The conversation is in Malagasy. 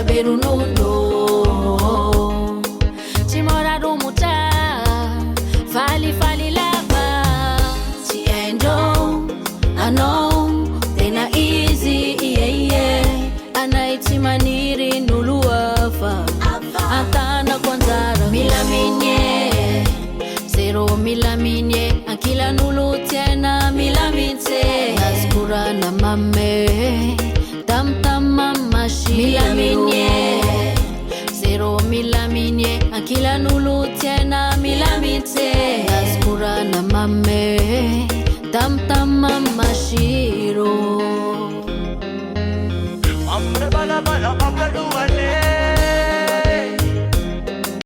saber o nono. Ti mora do mucha, fali lava. Ti endo, I know, tena easy, anaiti maniri nuluafa. Antana kwanzara, milaminye, zero milaminye, akila nulu tena milamite. Naskura na mame, tam mamashi milaminye, zero milaminye, akila nulu tena milamite. Naskura na mame, tam mamashi.